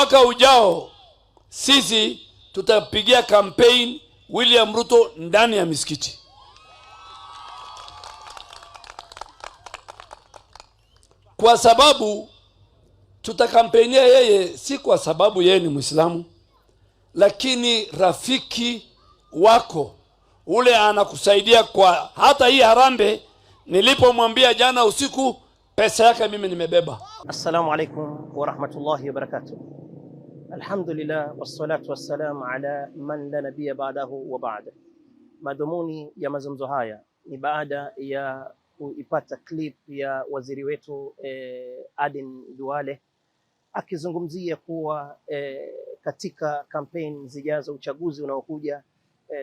mwaka ujao sisi tutapigia campaign William Ruto ndani ya misikiti. Kwa sababu tutakampenia yeye si kwa sababu yeye ni Muislamu, lakini rafiki wako ule anakusaidia kwa hata hii harambe. Nilipomwambia jana usiku, pesa yake mimi nimebeba. Assalamu alaikum wa rahmatullahi wa barakatuh. Alhamdulillah wassalatu wassalamu ala man la nabiyya ba'dahu wa ba'da. Madhumuni ya mazungumzo haya ni baada ya kuipata clip ya waziri wetu Aden Duale akizungumzia kuwa katika kampeni zijazo, uchaguzi unaokuja,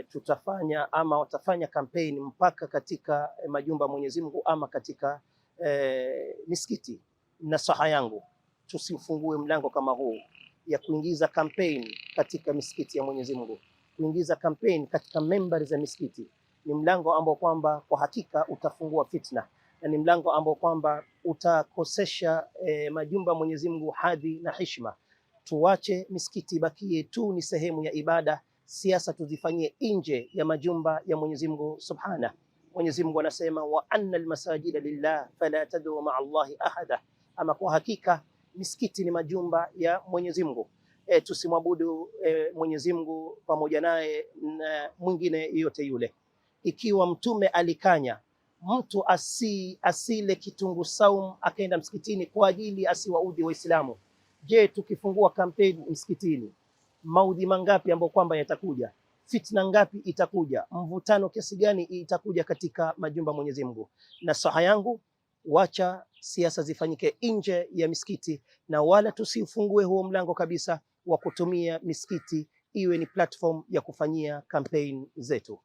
tutafanya ama watafanya kampeni mpaka katika majumba Mwenyezi Mungu ama katika misikiti. Nasaha yangu, tusifungue mlango kama huu ya kuingiza kampeni katika misikiti ya Mwenyezi Mungu. Kuingiza kampeni katika membari za misikiti ni mlango ambao kwamba kwa hakika utafungua fitna, na ni mlango ambao kwamba utakosesha majumba Mwenyezi Mungu hadhi na heshima. Tuwache misikiti bakie tu ni sehemu ya ibada, siasa tuzifanyie nje ya majumba ya Mwenyezi Mungu subhana. Mwenyezi Mungu anasema wa anna almasajida lillah fala tad'u ma'a Allahi ahada. Ama kwa hakika misikiti ni majumba ya Mwenyezi Mungu. Tusimwabudu Mwenyezi Mungu pamoja naye na mwingine yote yule. Ikiwa mtume alikanya mtu asile kitungu saum akaenda msikitini kwa ajili asiwaudhi Waislamu, je, tukifungua kampeni msikitini, maudhi mangapi ambayo kwamba yatakuja? Fitna ngapi itakuja? Mvutano kiasi gani itakuja katika majumba Mwenyezi Mungu? Na saha yangu, wacha siasa zifanyike nje ya misikiti, na wala tusifungue huo mlango kabisa wa kutumia misikiti iwe ni platform ya kufanyia campaign zetu.